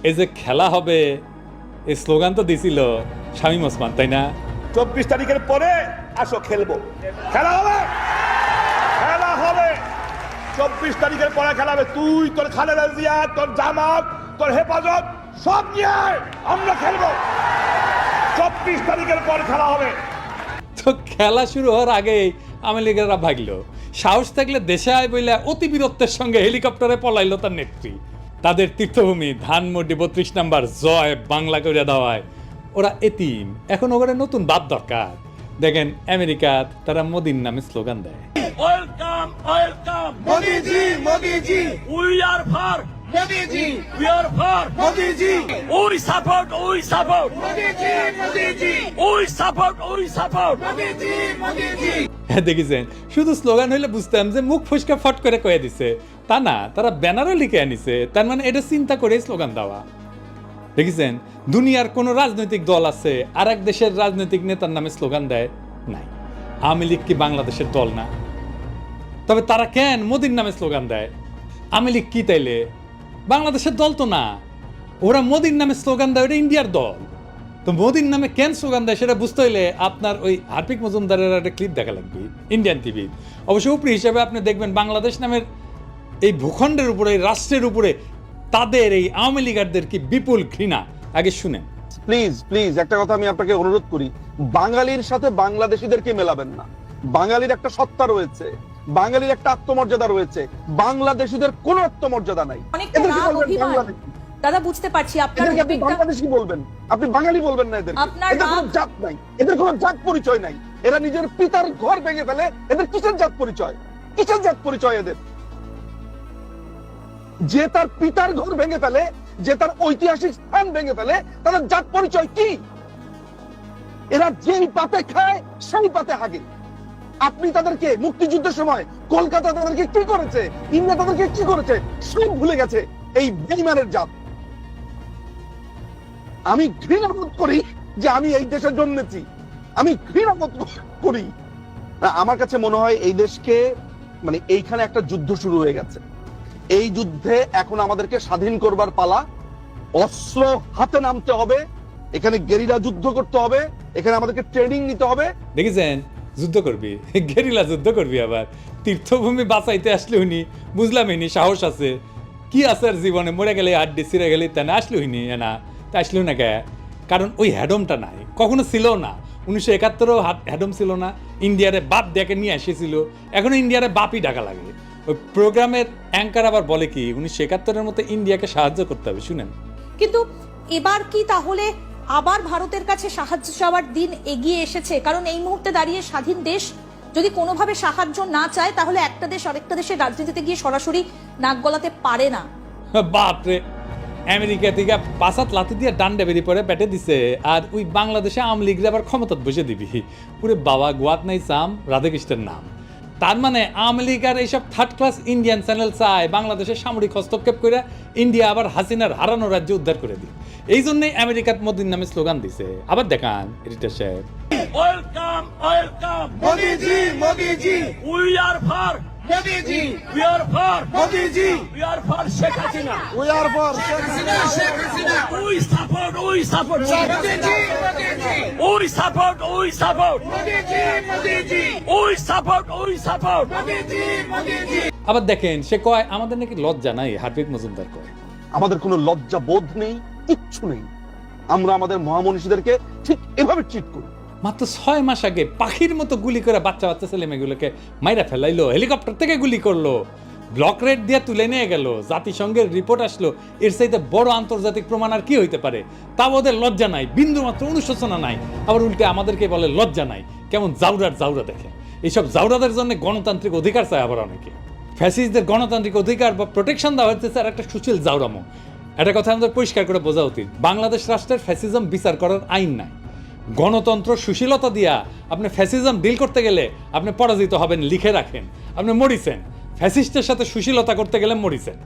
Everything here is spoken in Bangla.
এই যে খেলা হবে এই স্লোগান তো দিছিল শামীম ওসমান, তাই না? 24 তারিখের পরে আসো খেলবো, খেলা হবে, খেলা হবে। 24 তারিখের পরে খেলা হবে। তুই, তোর খালেদা জিয়া, তোর জামাত, তোর হেফাজত সব নিয়ে আমরা খেলবো। 24 তারিখের পর খেলা হবে। তো খেলা শুরু হওয়ার আগেই আওয়ামী লীগেরা ভাগলো। সাহস থাকলে দেশে আয় বইলে অতি বীরত্বের সঙ্গে হেলিকপ্টারে পলাইলো তার নেত্রী। তাদের তীর্থভূমি ধানমন্ডি 32 নম্বর জয় বাংলা করে দেওয়ায় ওরা এতিম। এখন ওখানে নতুন বাপ দরকার। দেখেন আমেরিকা তারা মোদির নামে স্লোগান দেয়, welcome welcome Modiji Modiji we are for Modiji we are for Modiji we support Modiji Modiji we support মোদিজি মোদিজি। হ্যাঁ দেখেছেন, শুধু স্লোগান হইলে বুঝতাম যে মুখ ফুসকা ফট করে কয়ে দিছে, তা না, তারা ব্যানারও লিখে আনিছে। তার মানে এটা চিন্তা করে স্লোগান দেওয়া। দেখেছেন, দুনিয়ার কোন রাজনৈতিক দল আছে আর এক দেশের রাজনৈতিক নেতার নামে স্লোগান দেয়? নাই। আওয়ামী লীগ কি বাংলাদেশের দল না? তবে তারা কেন মোদির নামে স্লোগান দেয়? আওয়ামী লীগ কি তাইলে বাংলাদেশের দল তো না, ওরা মোদির নামে স্লোগান দেয়, ওটা ইন্ডিয়ার দল। তো মোদির নামে কেন স্লোগান দেয় সেটা বুঝতে হইলে আপনার ওই হার্পিক মজুমদারের একটা ক্লিপ দেখা লাগবে ইন্ডিয়ান টিভি। অবশ্য উপরি হিসাবে আপনি দেখবেন বাংলাদেশ নামের এই ভূখণ্ডের উপরে, এই রাষ্ট্রের উপরে তাদের এই আওয়ামী লীগারদের কি বিপুল ঘৃণা। আগে শুনেন। প্লিজ প্লিজ একটা কথা আমি আপনাকে অনুরোধ করি, বাঙালির সাথে বাংলাদেশিদেরকে মেলাবেন না। বাঙালির একটা সত্তা রয়েছে, বাঙালির একটা আত্মমর্যাদা রয়েছে, বাংলাদেশিদের কোনো আত্মমর্যাদা নাই। অনেকটা এদেরকে রাগ, বলবেন অভিমান। বাংলাদেশি। দাদা বুঝতে পারছি আপনার এদেরকে আপনি উদ্বেগটা। বাংলাদেশি বলবেন, আপনি বাঙালি বলবেন না। এদেরকে আপনার এদের কোনো রাগ- জাত নাই, এদের কোনো জাত পরিচয় নাই। এরা নিজের পিতার ঘর ভেঙে ফেলে, এদের কিসের জাত পরিচয়? কিসের জাত পরিচয় এদের? যে তার পিতার ঘর ভেঙে ফেলে, যে তার ঐতিহাসিক স্থান ভেঙে ফেলে, তাদের জাত পরিচয় কি? এরা যেই পাতে খায় সেই পাতে হাগে। আপনি তাদেরকে মুক্তিযুদ্ধের সময় কলকাতা তাদেরকে কি করেছে, ইন্ডিয়া তাদেরকে কি করেছে সব ভুলে গেছে এই বেঈমানের জাত। আমি ঘৃণা বোধ করি যে আমি এই দেশে জন্মেছি, আমি ঘৃণা বোধ করি। আমার কাছে মনে হয় এই দেশকে মানে এইখানে একটা যুদ্ধ শুরু হয়ে গেছে। এই যুদ্ধে এখন আমাদেরকে স্বাধীন করবার পালা। অস্ত্র হাতে নামতে হবে, এখানে গেরিলা যুদ্ধ করতে হবে, এখানে আমাদেরকে ট্রেনিং নিতে হবে। দেখেছেন, যুদ্ধ করবি, গেরিলা যুদ্ধ করবি। আবার তীর্থভূমি বাঁচাইতে আসলে উনি বুঝলাম ইনি সাহস আছে কি আছে আর জীবনে, মরে গেলে হাড্ডি ছিঁড়ে গেলে তা না আসলে হইনি না, তা আসলেও না কে? কারণ ওই হ্যাডমটা নাই, কখনো ছিল না। 1971-ও হ্যাডম ছিল না, ইন্ডিয়ারে বাপ ডেকে নিয়ে এসেছিল, এখনো ইন্ডিয়ারে বাপই ডাকা লাগে। ওই প্রোগ্রামের অ্যাঙ্কার আবার বলে কি 1971-এর মতো ইন্ডিয়াকে সাহায্য করতে হবে। শুনেন। কিন্তু এবার কি তাহলে আবার ভারতের কাছে সাহায্য চাওয়ার দিন এগিয়ে এসেছে? কারণ এই মুহূর্তে দাঁড়িয়ে স্বাধীন দেশ যদি কোনোভাবে সাহায্য না চায়, তাহলে একটা দেশ আরেকটা দেশের রাজনীতিতে গিয়ে সরাসরি নাক গলাতে পারে না। বাপরে, আমেরিকা থেকে 5 লাথি দিয়ে ডান্ডে বেরিয়ে পড়ে পেটে দিছে, আর ওই বাংলাদেশে আওয়ামী লীগরা আবার ক্ষমতাত বসে দিবি। পুরে বাবা গোয়াত নাই চাম রাধাকৃষ্ণের নাম। তার মানে আওয়ামী লীগ আর এইসব থার্ড ক্লাস ইন্ডিয়ান চ্যানেল চায় বাংলাদেশের সামরিক হস্তক্ষেপ করে ইন্ডিয়া আবার হাসিনার হারানো রাজ্য উদ্ধার করে দিই। এই জন্যই আমেরিকাত মোদির নামে স্লোগান দিছে। আবার দেখান এডিটর সাহেব। Welcome welcome Modiji Modiji we are for Modiji we are for Modiji we are for Sheikh Hasina we are for Sheikh Hasina. We support Modiji Modiji we support Modiji Modiji we support মোদিজি মোদিজি। আবার দেখেন সে কয় আমাদের নাকি লজ্জা নাই। হার্পিক মজুমদার কয় আমাদের কোনো লজ্জা বোধ নেই, কিচ্ছু নেই। আমরা আমাদের মহামনীষীদেরকে ঠিক এভাবে ট্রিট করি। মাত্র 6 মাস আগে পাখির মতো গুলি করে বাচ্চা বাচ্চা ছেলে মেয়েগুলোকে মাইরা ফেলাইলো, হেলিকপ্টার থেকে গুলি করলো, ব্লক রেড দিয়ে তুলে নিয়ে গেল, জাতিসংঘের রিপোর্ট আসলো। এর চাইতে বড় আন্তর্জাতিক প্রমাণ আর কি হইতে পারে? তাও ওদের লজ্জা নাই, বিন্দু মাত্র অনুশোচনা নাই। আবার উল্টে আমাদেরকে বলে লজ্জা নাই। কেমন জাউরা দেখে। এইসব জাউরাদের জন্য গণতান্ত্রিক অধিকার চায় আবার অনেকে। ফ্যাসিস্টদের গণতান্ত্রিক অধিকার বা প্রোটেকশন দেওয়া হচ্ছে আর একটা সুশীল জাউরামো। একটা কথা আমাদের পরিষ্কার করে বোঝা উচিত, বাংলাদেশ রাষ্ট্রের ফ্যাসিজম বিচার করার আইন নাই। গণতন্ত্র সুশীলতা দিয়া আপনি ফ্যাসিজম ডিল করতে গেলে আপনি পরাজিত হবেন, লিখে রাখেন। আপনি মরিছেন, ফ্যাসিস্টের সাথে সুশীলতা করতে গেলে মরিছেন।